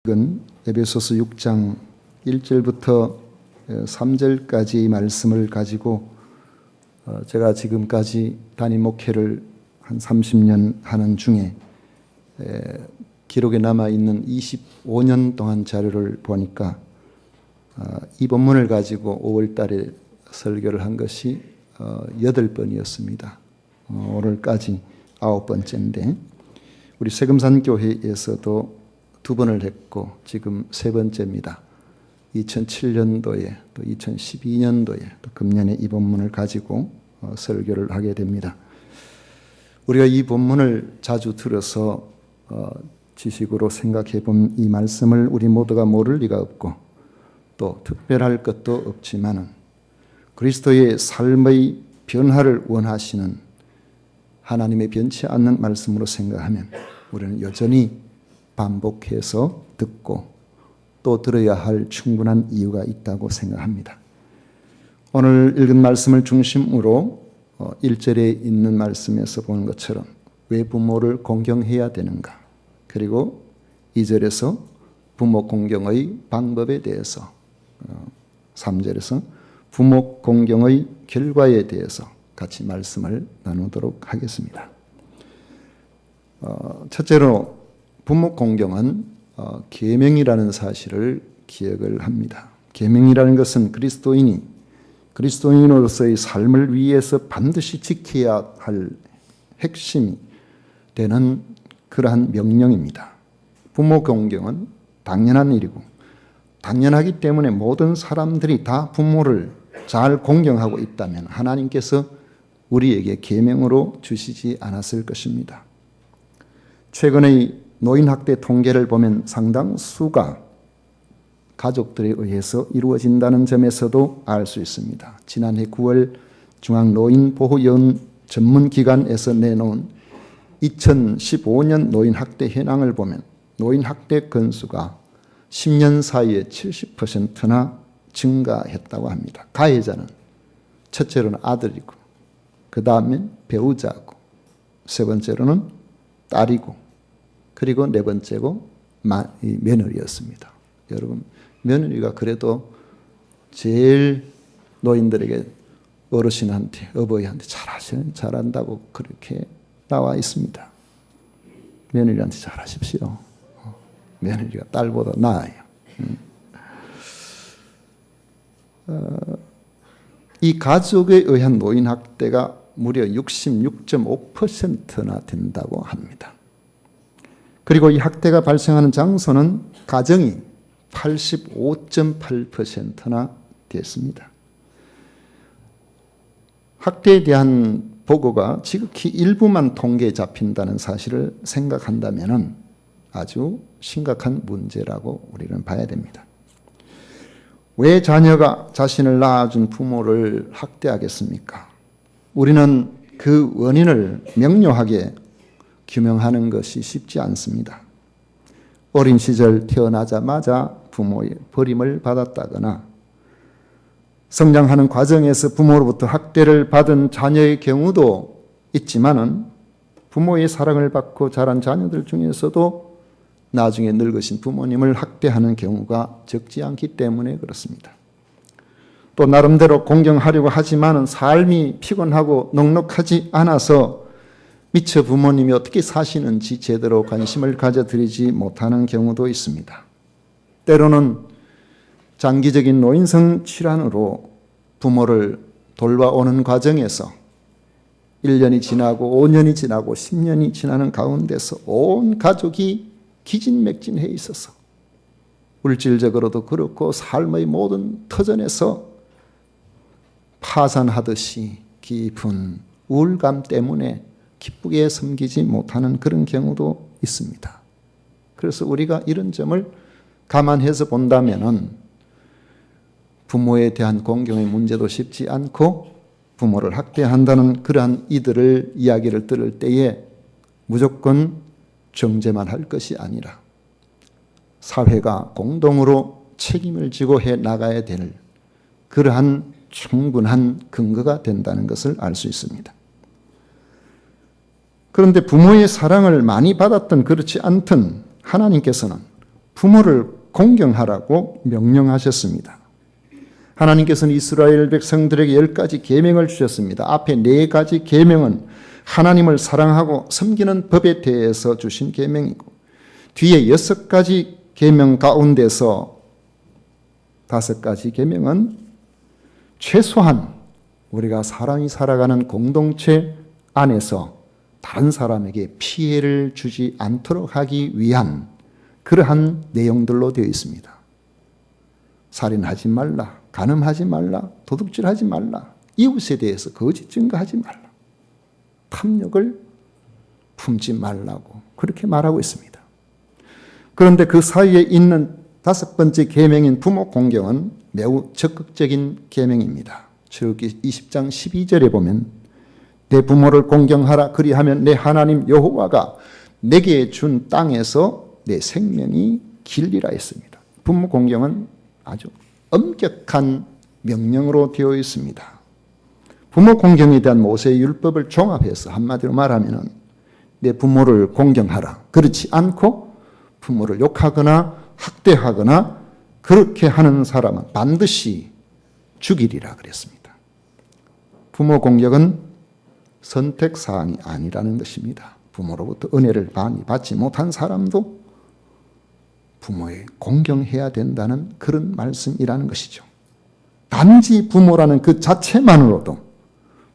은 에베소서 6장 1절부터 3절까지 말씀을 가지고 제가 지금까지 담임 목회를 한 30년 하는 중에 기록에 남아있는 25년 동안 자료를 보니까 이 본문을 가지고 5월 달에 설교를 한 것이 8번이었습니다. 오늘까지 9번째인데 우리 세금산교회에서도 2번을 했고 지금 3번째입니다. 2007년도에 또 2012년도에 또 금년에 이 본문을 가지고 설교를 하게 됩니다. 우리가 이 본문을 자주 들어서 지식으로 생각해 본 이 말씀을 우리 모두가 모를 리가 없고 또 특별할 것도 없지만은 그리스도의 삶의 변화를 원하시는 하나님의 변치 않는 말씀으로 생각하면 우리는 여전히 반복해서 듣고 또 들어야 할 충분한 이유가 있다고 생각합니다. 오늘 읽은 말씀을 중심으로 1절에 있는 말씀에서 보는 것처럼 왜 부모를 공경해야 되는가, 그리고 2절에서 부모 공경의 방법에 대해서, 3절에서 부모 공경의 결과에 대해서 같이 말씀을 나누도록 하겠습니다. 첫째로 부모 공경은 계명이라는 사실을 기억을 합니다. 계명이라는 것은 그리스도인으로서의 삶을 위해서 반드시 지켜야 할 핵심이 되는 그러한 명령입니다. 부모 공경은 당연한 일이고 당연하기 때문에 모든 사람들이 다 부모를 잘 공경하고 있다면 하나님께서 우리에게 계명으로 주시지 않았을 것입니다. 최근의 노인학대 통계를 보면 상당수가 가족들에 의해서 이루어진다는 점에서도 알 수 있습니다. 지난해 9월 중앙노인보호연 전문기관에서 내놓은 2015년 노인학대 현황을 보면 노인학대 건수가 10년 사이에 70%나 증가했다고 합니다. 가해자는 첫째로는 아들이고 그 다음엔 배우자고 세 번째로는 딸이고 그리고 네 번째고 며느리였습니다. 여러분, 며느리가 그래도 제일 노인들에게 어르신한테, 어버이한테 잘한다고 그렇게 나와 있습니다. 며느리한테 잘하십시오. 며느리가 딸보다 나아요. 이 가족에 의한 노인학대가 무려 66.5%나 된다고 합니다. 그리고 이 학대가 발생하는 장소는 가정이 85.8%나 됐습니다. 학대에 대한 보고가 지극히 일부만 통계에 잡힌다는 사실을 생각한다면 아주 심각한 문제라고 우리는 봐야 됩니다. 왜 자녀가 자신을 낳아준 부모를 학대하겠습니까? 우리는 그 원인을 명료하게 규명하는 것이 쉽지 않습니다. 어린 시절 태어나자마자 부모의 버림을 받았다거나 성장하는 과정에서 부모로부터 학대를 받은 자녀의 경우도 있지만은 부모의 사랑을 받고 자란 자녀들 중에서도 나중에 늙으신 부모님을 학대하는 경우가 적지 않기 때문에 그렇습니다. 또 나름대로 공경하려고 하지만은 삶이 피곤하고 넉넉하지 않아서 미처 부모님이 어떻게 사시는지 제대로 관심을 가져드리지 못하는 경우도 있습니다. 때로는 장기적인 노인성 질환으로 부모를 돌봐오는 과정에서 1년이 지나고 5년이 지나고 10년이 지나는 가운데서 온 가족이 기진맥진해 있어서 물질적으로도 그렇고 삶의 모든 터전에서 파산하듯이 깊은 우울감 때문에 기쁘게 섬기지 못하는 그런 경우도 있습니다. 그래서 우리가 이런 점을 감안해서 본다면은 부모에 대한 공경의 문제도 쉽지 않고 부모를 학대한다는 그러한 이들을 이야기를 들을 때에 무조건 정죄만 할 것이 아니라 사회가 공동으로 책임을 지고 해 나가야 될 그러한 충분한 근거가 된다는 것을 알 수 있습니다. 그런데 부모의 사랑을 많이 받았든 그렇지 않든 하나님께서는 부모를 공경하라고 명령하셨습니다. 하나님께서는 이스라엘 백성들에게 10가지 계명을 주셨습니다. 앞에 4가지 계명은 하나님을 사랑하고 섬기는 법에 대해서 주신 계명이고, 뒤에 6가지 계명 가운데서 5가지 계명은 최소한 우리가 사람이 살아가는 공동체 안에서 다른 사람에게 피해를 주지 않도록 하기 위한 그러한 내용들로 되어 있습니다. 살인하지 말라, 간음하지 말라, 도둑질하지 말라, 이웃에 대해서 거짓 증거하지 말라, 탐욕을 품지 말라고 그렇게 말하고 있습니다. 그런데 그 사이에 있는 5번째 계명인 부모 공경은 매우 적극적인 계명입니다. 출애굽기 20장 12절에 보면 내 부모를 공경하라, 그리하면 내 하나님 여호와가 내게 준 땅에서 내 생명이 길리라 했습니다. 부모 공경은 아주 엄격한 명령으로 되어 있습니다. 부모 공경에 대한 모세의 율법을 종합해서 한마디로 말하면 내 부모를 공경하라. 그렇지 않고 부모를 욕하거나 학대하거나 그렇게 하는 사람은 반드시 죽이리라 그랬습니다. 부모 공경은 선택사항이 아니라는 것입니다. 부모로부터 은혜를 많이 받지 못한 사람도 부모에 공경해야 된다는 그런 말씀이라는 것이죠. 단지 부모라는 그 자체만으로도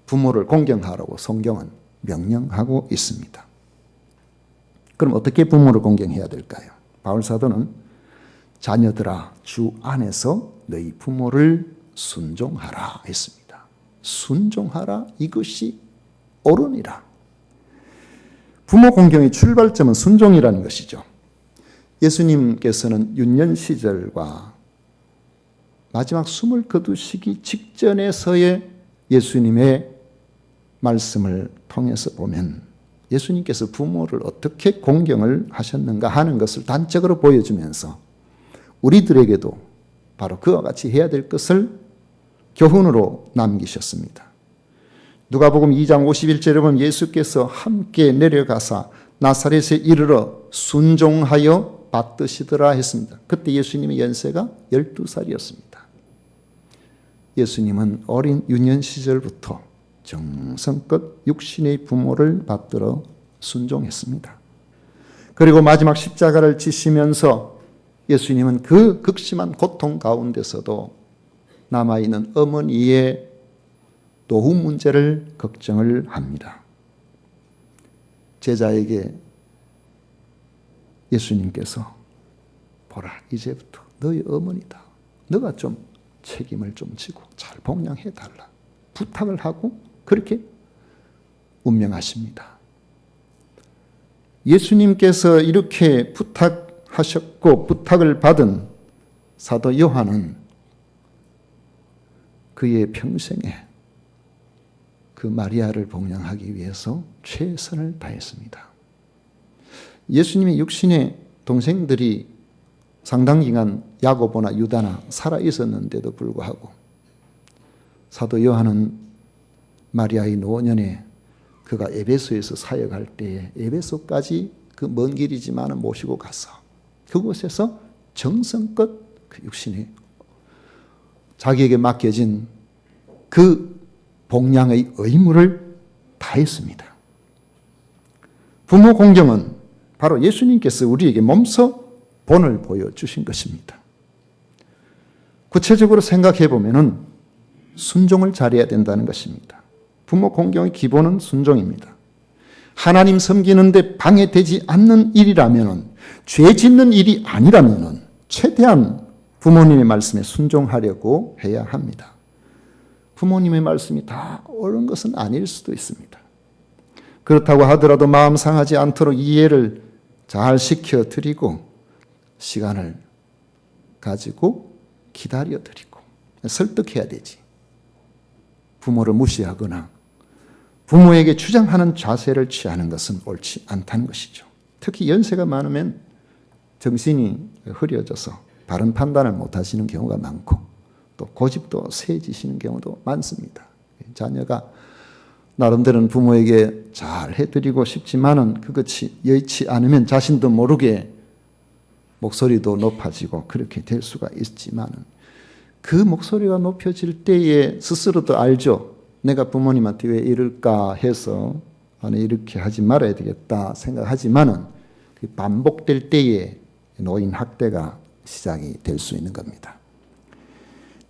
부모를 공경하라고 성경은 명령하고 있습니다. 그럼 어떻게 부모를 공경해야 될까요? 바울사도는 자녀들아 주 안에서 너희 부모를 순종하라 했습니다. 순종하라, 이것이 옳으니라. 부모 공경의 출발점은 순종이라는 것이죠. 예수님께서는 유년 시절과 마지막 숨을 거두시기 직전에서의 예수님의 말씀을 통해서 보면 예수님께서 부모를 어떻게 공경을 하셨는가 하는 것을 단적으로 보여주면서 우리들에게도 바로 그와 같이 해야 될 것을 교훈으로 남기셨습니다. 누가복음 2장 51절에 보면 예수께서 함께 내려가사 나사렛에 이르러 순종하여 받드시더라 했습니다. 그때 예수님의 연세가 12살이었습니다. 예수님은 어린 유년 시절부터 정성껏 육신의 부모를 받들어 순종했습니다. 그리고 마지막 십자가를 지시면서 예수님은 그 극심한 고통 가운데서도 남아있는 어머니의 노후 문제를 걱정을 합니다. 제자에게 예수님께서 보라, 이제부터 너희 어머니다. 너가 좀 책임을 좀 지고 잘 봉양해 달라 부탁을 하고 그렇게 운명하십니다. 예수님께서 이렇게 부탁하셨고 부탁을 받은 사도 요한은 그의 평생에 그 마리아를 봉양하기 위해서 최선을 다했습니다. 예수님의 육신의 동생들이 상당 기간 야고보나 유다나 살아 있었는데도 불구하고 사도 요한은 마리아의 노년에 그가 에베소에서 사역할 때에 에베소까지 그 먼 길이지만 모시고 가서 그곳에서 정성껏 그 육신의 자기에게 맡겨진 그 봉양의 의무를 다했습니다. 부모 공경은 바로 예수님께서 우리에게 몸소 본을 보여주신 것입니다. 구체적으로 생각해 보면 순종을 잘해야 된다는 것입니다. 부모 공경의 기본은 순종입니다. 하나님 섬기는데 방해되지 않는 일이라면, 죄 짓는 일이 아니라면 최대한 부모님의 말씀에 순종하려고 해야 합니다. 부모님의 말씀이 다 옳은 것은 아닐 수도 있습니다. 그렇다고 하더라도 마음 상하지 않도록 이해를 잘 시켜드리고 시간을 가지고 기다려드리고 설득해야 되지. 부모를 무시하거나 부모에게 주장하는 자세를 취하는 것은 옳지 않다는 것이죠. 특히 연세가 많으면 정신이 흐려져서 바른 판단을 못하시는 경우가 많고 또 고집도 세지시는 경우도 많습니다. 자녀가 나름대로는 부모에게 잘 해드리고 싶지만은 그것이 여의치 않으면 자신도 모르게 목소리도 높아지고 그렇게 될 수가 있지만 그 목소리가 높여질 때에 스스로도 알죠. 내가 부모님한테 왜 이럴까 해서 아니 이렇게 하지 말아야 되겠다 생각하지만은 반복될 때에 노인학대가 시작이 될 수 있는 겁니다.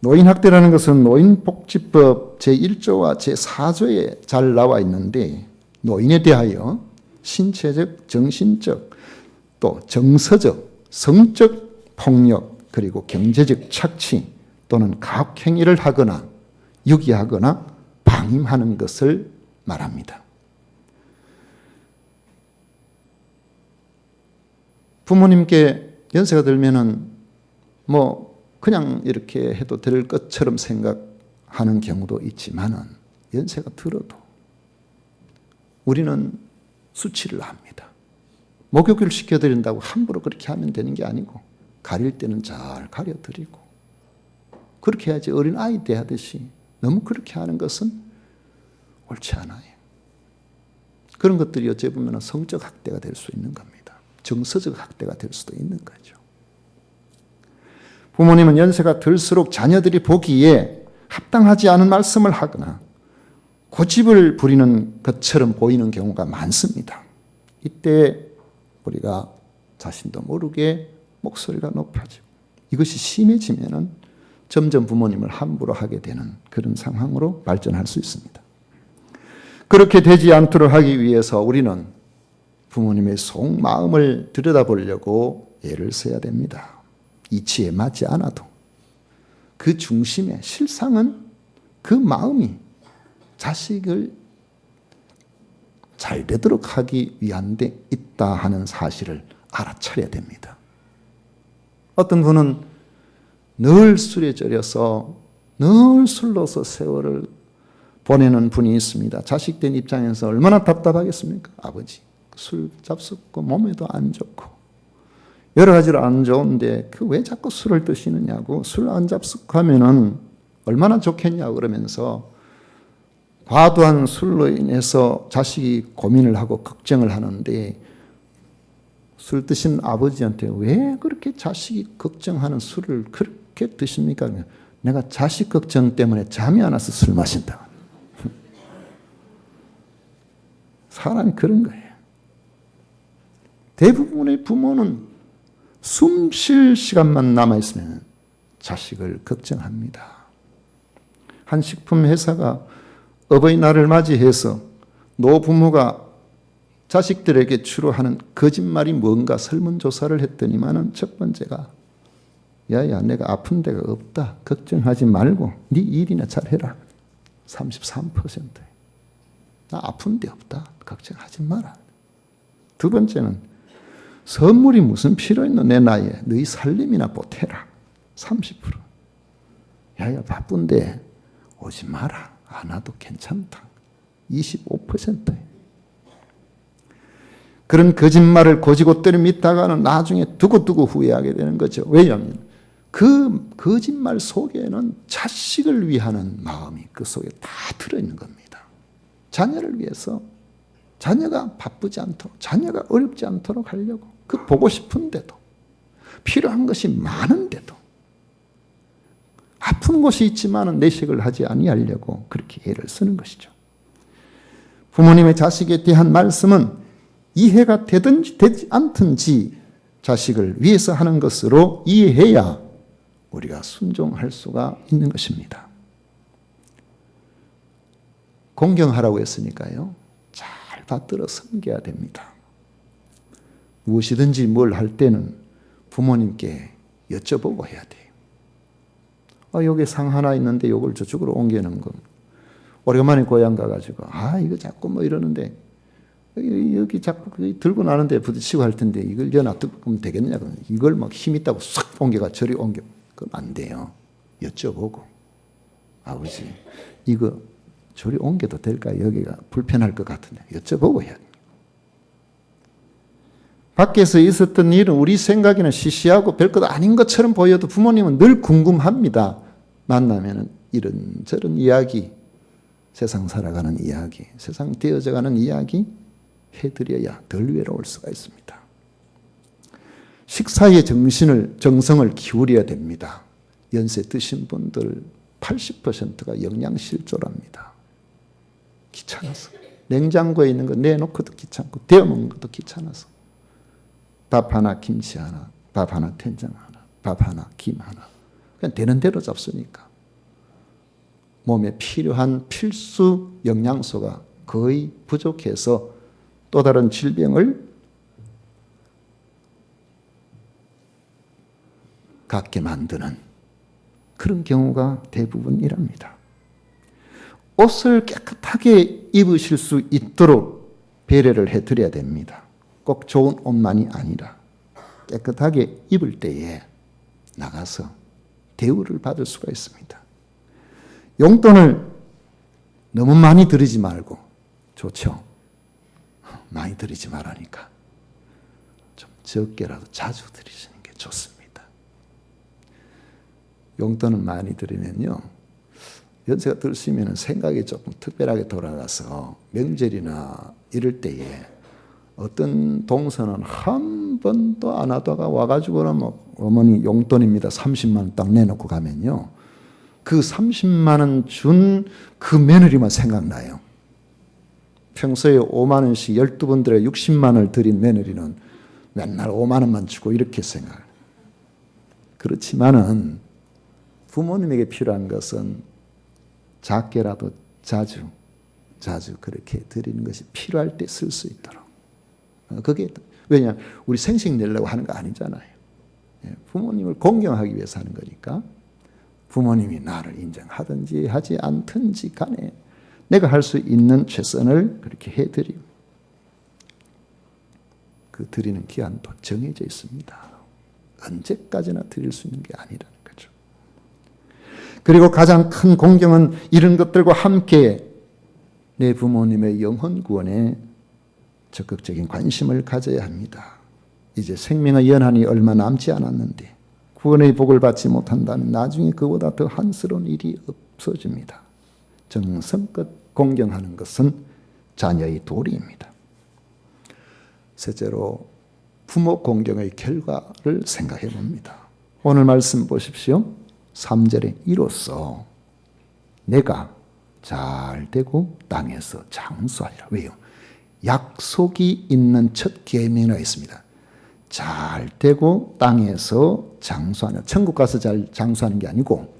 노인학대라는 것은 노인복지법 제1조와 제4조에 잘 나와 있는데 노인에 대하여 신체적, 정신적, 또 정서적, 성적 폭력 그리고 경제적 착취 또는 가혹행위를 하거나 유기하거나 방임하는 것을 말합니다. 부모님께 연세가 들면은 그냥 이렇게 해도 될 것처럼 생각하는 경우도 있지만은 연세가 들어도 우리는 수치를 합니다. 목욕을 시켜드린다고 함부로 그렇게 하면 되는 게 아니고 가릴 때는 잘 가려드리고 그렇게 해야지 어린아이 대하듯이 너무 그렇게 하는 것은 옳지 않아요. 그런 것들이 어찌 보면 성적 학대가 될 수 있는 겁니다. 정서적 학대가 될 수도 있는 거죠. 부모님은 연세가 들수록 자녀들이 보기에 합당하지 않은 말씀을 하거나 고집을 부리는 것처럼 보이는 경우가 많습니다. 이때 우리가 자신도 모르게 목소리가 높아지고 이것이 심해지면은 점점 부모님을 함부로 하게 되는 그런 상황으로 발전할 수 있습니다. 그렇게 되지 않도록 하기 위해서 우리는 부모님의 속마음을 들여다보려고 애를 써야 됩니다. 이치에 맞지 않아도 그 중심에 실상은 그 마음이 자식을 잘 되도록 하기 위한 데 있다 하는 사실을 알아차려야 됩니다. 어떤 분은 늘 술에 절여서 늘 술로서 세월을 보내는 분이 있습니다. 자식된 입장에서 얼마나 답답하겠습니까? 아버지 술 잡숫고 몸에도 안 좋고 여러 가지로 안 좋은데 왜 자꾸 술을 드시느냐고 술 안 잡숫고 하면은 얼마나 좋겠냐고 그러면서 과도한 술로 인해서 자식이 고민을 하고 걱정을 하는데 술 드신 아버지한테 왜 그렇게 자식이 걱정하는 술을 그렇게 드십니까? 내가 자식 걱정 때문에 잠이 안 와서 술 마신다. 사람이 그런 거예요. 대부분의 부모는 숨 쉴 시간만 남아있으면 자식을 걱정합니다. 한 식품 회사가 어버이날을 맞이해서 노부모가 자식들에게 주로 하는 거짓말이 뭔가 설문조사를 했더니만은 첫 번째가 야야 내가 아픈 데가 없다. 걱정하지 말고 네 일이나 잘해라. 33%. 나 아픈 데 없다. 걱정하지 마라. 두 번째는 선물이 무슨 필요 있노 내 나이에 너희 살림이나 보태라. 30%. 야야 바쁜데 오지 마라. 안 와도 괜찮다. 25%. 그런 거짓말을 고지고대로 믿다가는 나중에 두고두고 후회하게 되는 거죠. 왜냐하면 그 거짓말 속에는 자식을 위하는 마음이 그 속에 다 들어있는 겁니다. 자녀를 위해서 자녀가 바쁘지 않도록 자녀가 어렵지 않도록 하려고 그 보고 싶은데도 필요한 것이 많은데도 아픈 곳이 있지만 내식을 하지 아니하려고 그렇게 애를 쓰는 것이죠. 부모님의 자식에 대한 말씀은 이해가 되든지 되지 않든지 자식을 위해서 하는 것으로 이해해야 우리가 순종할 수가 있는 것입니다. 공경하라고 했으니까요. 잘 받들어 섬겨야 됩니다. 무엇이든지 뭘 할 때는 부모님께 여쭤보고 해야 돼요. 여기 상 하나 있는데 이걸 저쪽으로 옮겨놓은 거. 오래간만에 고향 가가지고 이거 자꾸 이러는데 여기 자꾸 들고 나는데 부딪히고 할 텐데 이걸 놔두면 되겠냐고. 이걸 힘 있다고 싹 옮겨가 저리 옮겨. 그럼 안 돼요. 여쭤보고 아버지 이거 저리 옮겨도 될까? 여기가 불편할 것 같은데 여쭤보고 해야 돼요. 밖에서 있었던 일은 우리 생각에는 시시하고 별것 아닌 것처럼 보여도 부모님은 늘 궁금합니다. 만나면 이런저런 이야기, 세상 살아가는 이야기, 세상 되어져가는 이야기 해드려야 덜 외로울 수가 있습니다. 식사의 정성을 기울여야 됩니다. 연세 드신 분들 80%가 영양실조랍니다. 귀찮아서. 냉장고에 있는 거 내놓고도 귀찮고 데워 먹는 것도 귀찮아서. 밥 하나 김치 하나, 밥 하나 된장 하나, 밥 하나 김 하나. 그냥 되는 대로 잡수니까 몸에 필요한 필수 영양소가 거의 부족해서 또 다른 질병을 갖게 만드는 그런 경우가 대부분이랍니다. 옷을 깨끗하게 입으실 수 있도록 배려를 해드려야 됩니다. 꼭 좋은 옷만이 아니라 깨끗하게 입을 때에 나가서 대우를 받을 수가 있습니다. 용돈을 너무 많이 들이지 말고, 좋죠. 많이 들이지 말라니까 좀 적게라도 자주 들이시는 게 좋습니다. 용돈을 많이 들이면요, 연세가 들으시면 생각이 조금 특별하게 돌아가서 명절이나 이럴 때에 어떤 동서는 한 번도 안 하다가 와가지고는 뭐 어머니 용돈입니다 30만 원 딱 내놓고 가면요, 그 30만 원 준 그 며느리만 생각나요. 평소에 5만 원씩 12번 들어 60만 원을 드린 며느리는 맨날 5만 원만 주고 이렇게 생각해요. 그렇지만은 부모님에게 필요한 것은 작게라도 자주 그렇게 드리는 것이 필요할 때 쓸 수 있도록. 그게 왜냐하면 우리 생식 내려고 하는 거 아니잖아요. 부모님을 공경하기 위해서 하는 거니까 부모님이 나를 인정하든지 하지 않든지 간에 내가 할 수 있는 최선을 그렇게 해드리고, 그 드리는 기한도 정해져 있습니다. 언제까지나 드릴 수 있는 게 아니라는 거죠. 그리고 가장 큰 공경은 이런 것들과 함께 내 부모님의 영혼 구원에 적극적인 관심을 가져야 합니다. 이제 생명의 연한이 얼마 남지 않았는데 구원의 복을 받지 못한다면 나중에 그보다 더 한스러운 일이 없어집니다. 정성껏 공경하는 것은 자녀의 도리입니다. 셋째로 부모 공경의 결과를 생각해 봅니다. 오늘 말씀 보십시오. 3절에 이로써 내가 잘되고 땅에서 장수하리라. 왜요? 약속이 있는 첫 계명이라 했습니다. 잘되고 땅에서 장수하냐. 천국 가서 잘 장수하는 게 아니고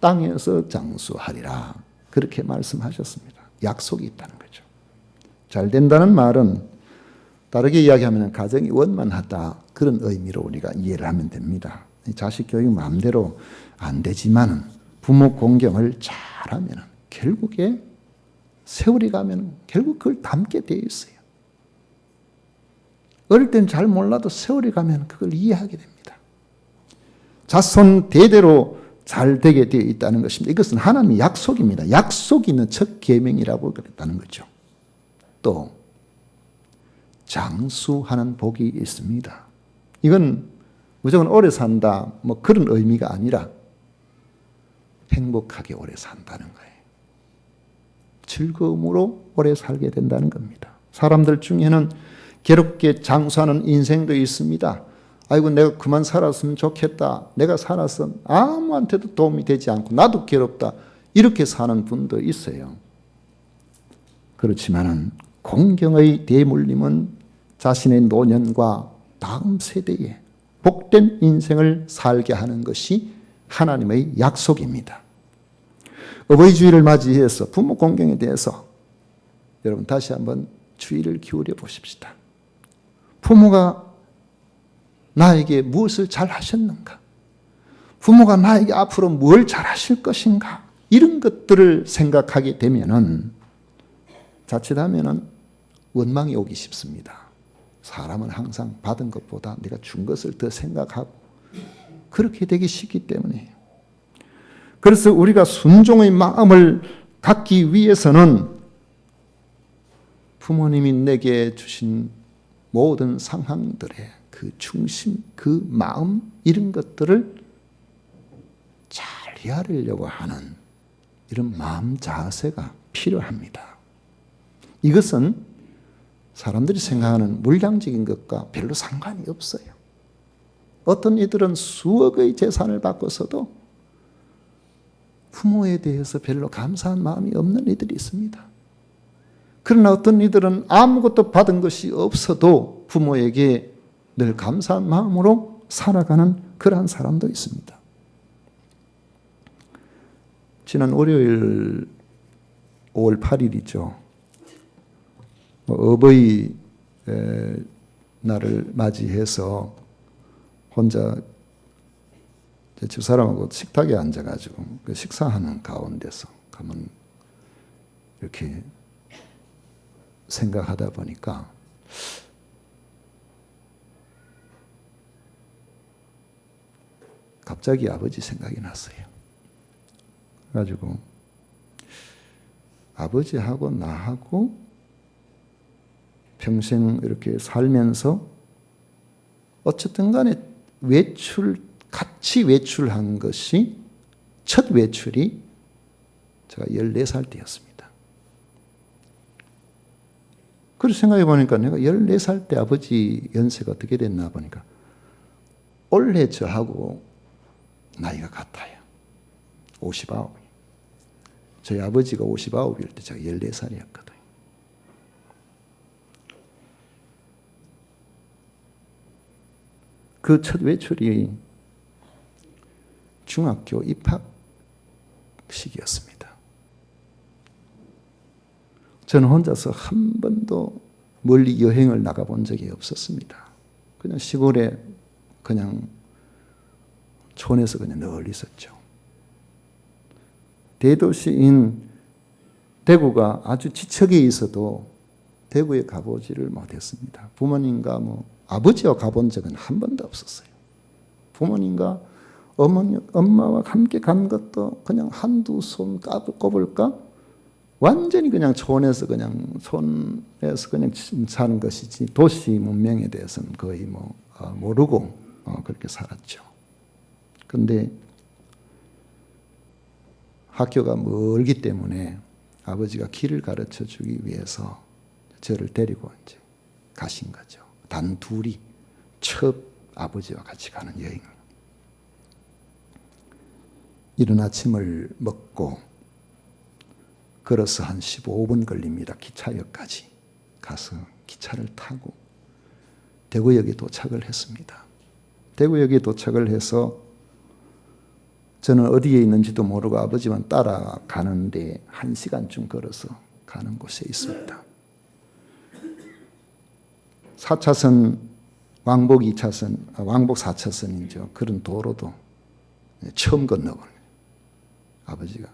땅에서 장수하리라. 그렇게 말씀하셨습니다. 약속이 있다는 거죠. 잘 된다는 말은 다르게 이야기하면 가정이 원만하다, 그런 의미로 우리가 이해를 하면 됩니다. 자식 교육 마음대로 안 되지만 부모 공경을 잘하면 결국에 세월이 가면 결국 그걸 담게 되어 있어요. 어릴 때는 잘 몰라도 세월이 가면 그걸 이해하게 됩니다. 자손 대대로 잘 되게 되어 있다는 것입니다. 이것은 하나님의 약속입니다. 약속이 있는 첫 계명이라고 그랬다는 거죠. 또 장수하는 복이 있습니다. 이건 무조건 오래 산다 뭐 그런 의미가 아니라 행복하게 오래 산다는 거예요. 즐거움으로 오래 살게 된다는 겁니다. 사람들 중에는 괴롭게 장수하는 인생도 있습니다. 아이고 내가 그만 살았으면 좋겠다. 내가 살아서 아무한테도 도움이 되지 않고 나도 괴롭다. 이렇게 사는 분도 있어요. 그렇지만은 공경의 대물림은 자신의 노년과 다음 세대에 복된 인생을 살게 하는 것이 하나님의 약속입니다. 어버이 주일을 맞이해서 부모 공경에 대해서 여러분 다시 한번 주의를 기울여 보십시다. 부모가 나에게 무엇을 잘 하셨는가? 부모가 나에게 앞으로 뭘 잘 하실 것인가? 이런 것들을 생각하게 되면은 자칫하면은 원망이 오기 쉽습니다. 사람은 항상 받은 것보다 내가 준 것을 더 생각하고 그렇게 되기 쉽기 때문에, 그래서 우리가 순종의 마음을 갖기 위해서는 부모님이 내게 주신 모든 상황들의 그 중심, 그 마음, 이런 것들을 잘 헤아리려고 하는 이런 마음 자세가 필요합니다. 이것은 사람들이 생각하는 물량적인 것과 별로 상관이 없어요. 어떤 이들은 수억의 재산을 받고서도 부모에 대해서 별로 감사한 마음이 없는 이들이 있습니다. 그러나 어떤 이들은 아무것도 받은 것이 없어도 부모에게 늘 감사한 마음으로 살아가는 그러한 사람도 있습니다. 지난 월요일 5월 8일이죠. 어버이 날을 맞이해서 혼자 집사람하고 식탁에 앉아가지고 식사하는 가운데서 가면 이렇게 생각하다 보니까 갑자기 아버지 생각이 났어요. 그래가지고 아버지하고 나하고 평생 이렇게 살면서 어쨌든 간에 같이 외출한 것이 첫 외출이 제가 14살 때였습니다. 그래서 생각해 보니까 내가 14살 때 아버지 연세가 어떻게 됐나 보니까 올해 저하고 나이가 같아요. 59. 저희 아버지가 59일 때 제가 14살이었거든요. 그 첫 외출이 중학교 입학식이었습니다. 저는 혼자서 한 번도 멀리 여행을 나가본 적이 없었습니다. 그냥 시골에 그냥 촌에서 그냥 늘 있었죠. 대도시인 대구가 아주 지척에 있어도 대구에 가보지를 못했습니다. 부모님과 아버지와 가본 적은 한 번도 없었어요. 부모님과 엄마와 함께 간 것도 그냥 한두 손 꼽을까? 완전히 그냥 촌에서 그냥 사는 것이지 도시 문명에 대해서는 거의 모르고 그렇게 살았죠. 근데 학교가 멀기 때문에 아버지가 길을 가르쳐 주기 위해서 저를 데리고 이제 가신 거죠. 단 둘이 첫 아버지와 같이 가는 여행을. 이른 아침을 먹고 걸어서 한 15분 걸립니다. 기차역까지 가서 기차를 타고 대구역에 도착을 했습니다. 대구역에 도착을 해서 저는 어디에 있는지도 모르고 아버지만 따라가는데 1시간쯤 걸어서 가는 곳에 있습니다. 4차선, 왕복 2차선, 왕복 4차선이죠. 그런 도로도 처음 건너본 아버지가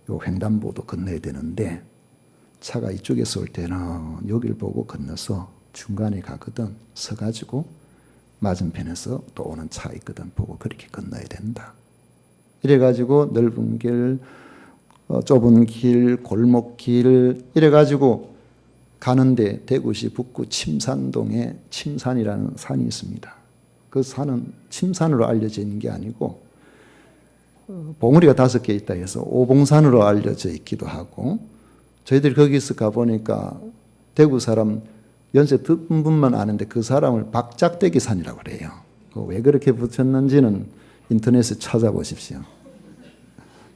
요 횡단보도 건너야 되는데 차가 이쪽에서 올 때는 여길 보고 건너서 중간에 가거든. 서가지고 맞은편에서 또 오는 차 있거든. 보고 그렇게 건너야 된다. 이래가지고 넓은 길, 좁은 길, 골목길 이래가지고 가는데 대구시 북구 침산동에 침산이라는 산이 있습니다. 그 산은 침산으로 알려져 있는 게 아니고 봉우리가 5개 있다 해서 오봉산으로 알려져 있기도 하고 저희들이 거기서 가보니까 대구 사람 연세 듣는 분만 아는데 그 사람을 박작대기 산이라고 그래요. 왜 그렇게 붙였는지는 인터넷에 찾아보십시오.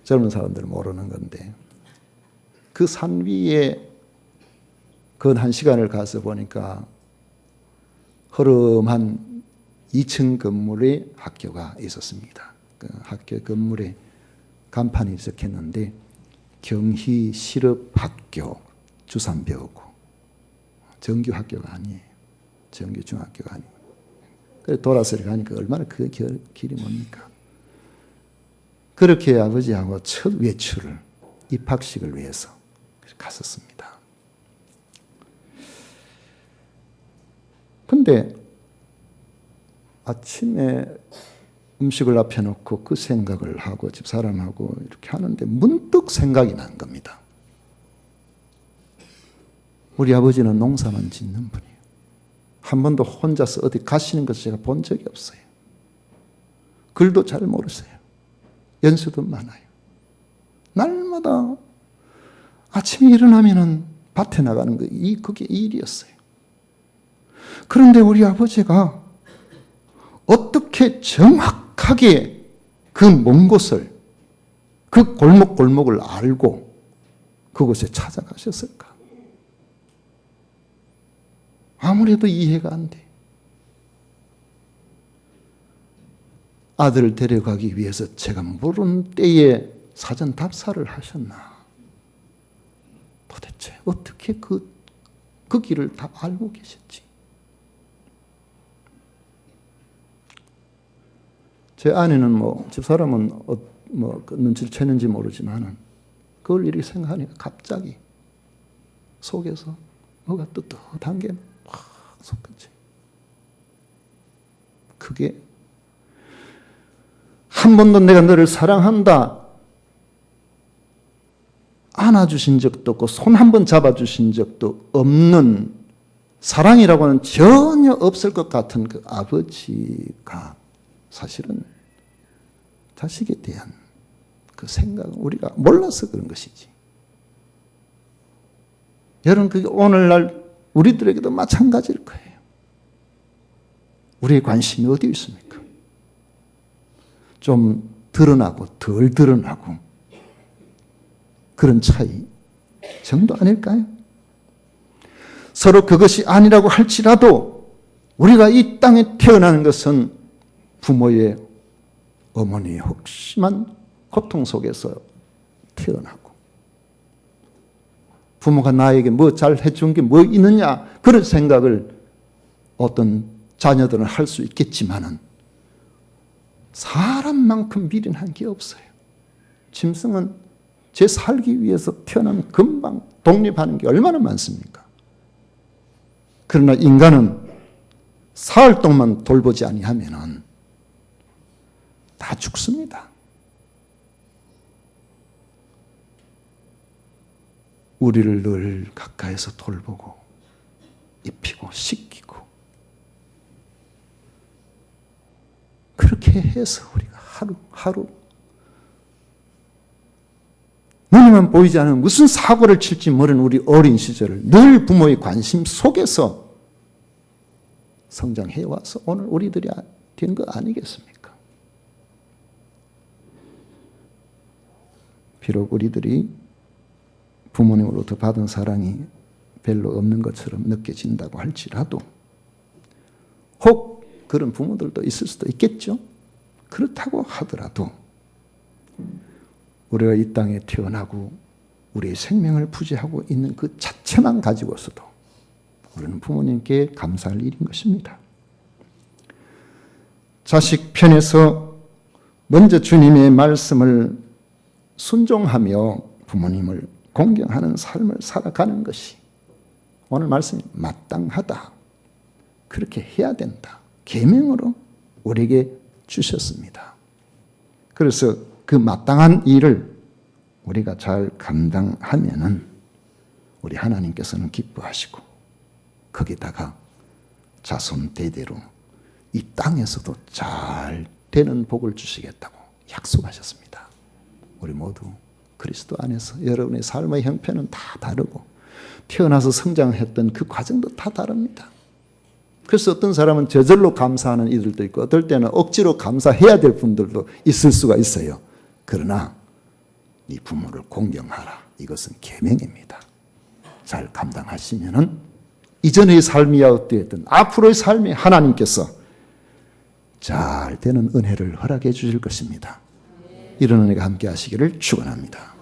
젊은 사람들은 모르는 건데 그 산 위에 그 1시간을 가서 보니까 허름한 2층 건물의 학교가 있었습니다. 그 학교 건물에 간판이 적혔는데 경희 실업학교 주산배우고 정규 학교가 아니에요. 정규 중학교가 아니고. 그래서 돌아서 가니까 얼마나 그 길이 뭡니까? 그렇게 아버지하고 첫 외출을 입학식을 위해서 갔었습니다. 근데 아침에 음식을 앞에 놓고 그 생각을 하고 집사람하고 이렇게 하는데 문득 생각이 난 겁니다. 우리 아버지는 농사만 짓는 분이에요. 한 번도 혼자서 어디 가시는 것을 제가 본 적이 없어요. 글도 잘 모르세요. 연수도 많아요. 날마다 아침에 일어나면은 밭에 나가는 거, 그게 일이었어요. 그런데 우리 아버지가 어떻게 정확하게 그 먼 곳을, 그 골목골목을 알고 그곳에 찾아가셨을까? 아무래도 이해가 안 돼. 아들을 데려가기 위해서 제가 모르는 때에 사전 답사를 하셨나? 도대체 어떻게 그 길을 다 알고 계셨지? 제 아내는 집사람은 눈치를 채는지 모르지만은 그걸 이렇게 생각하니까 갑자기 속에서 뭐가 뜨뜻한 게 확 솟았지. 그게 한 번도 내가 너를 사랑한다 안아주신 적도 없고 손 한 번 잡아주신 적도 없는, 사랑이라고는 전혀 없을 것 같은 그 아버지가 사실은 자식에 대한 그 생각은 우리가 몰라서 그런 것이지. 여러분, 그게 오늘날 우리들에게도 마찬가지일 거예요. 우리의 관심이 어디 있습니까? 좀 드러나고 덜 드러나고 그런 차이 정도 아닐까요? 서로 그것이 아니라고 할지라도 우리가 이 땅에 태어나는 것은 부모의, 어머니의 혹심한 고통 속에서 태어나고, 부모가 나에게 뭐 잘 해준 게 뭐 있느냐 그런 생각을 어떤 자녀들은 할 수 있겠지만은 사람만큼 미련한 게 없어요. 짐승은 제 살기 위해서 태어나면 금방 독립하는 게 얼마나 많습니까? 그러나 인간은 사흘 동안 돌보지 아니하면은 다 죽습니다. 우리를 늘 가까이서 돌보고 입히고 씻기고 그렇게 해서 우리가 하루하루 눈에만 보이지 않은 무슨 사고를 칠지 모르는 우리 어린 시절을 늘 부모의 관심 속에서 성장해와서 오늘 우리들이 된 거 아니겠습니까? 비록 우리들이 부모님으로부터 받은 사랑이 별로 없는 것처럼 느껴진다고 할지라도, 혹 그런 부모들도 있을 수도 있겠죠. 그렇다고 하더라도 우리가 이 땅에 태어나고 우리의 생명을 부지하고 있는 그 자체만 가지고서도 우리는 부모님께 감사할 일인 것입니다. 자식 편에서 먼저 주님의 말씀을 순종하며 부모님을 공경하는 삶을 살아가는 것이 오늘 말씀이 마땅하다. 그렇게 해야 된다. 계명으로 우리에게 주셨습니다. 그래서 그 마땅한 일을 우리가 잘 감당하면은 우리 하나님께서는 기뻐하시고 거기다가 자손 대대로 이 땅에서도 잘 되는 복을 주시겠다고 약속하셨습니다. 우리 모두 그리스도 안에서 여러분의 삶의 형편은 다 다르고 태어나서 성장했던 그 과정도 다 다릅니다. 그래서 어떤 사람은 저절로 감사하는 이들도 있고 어떨 때는 억지로 감사해야 될 분들도 있을 수가 있어요. 그러나 이 부모를 공경하라. 이것은 계명입니다. 잘 감당하시면은 이전의 삶이야 어떠했든 앞으로의 삶이 하나님께서 잘 되는 은혜를 허락해 주실 것입니다. 이런 은혜가 함께 하시기를 축원합니다.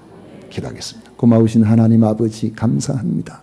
기도하겠습니다. 고마우신 하나님 아버지 감사합니다.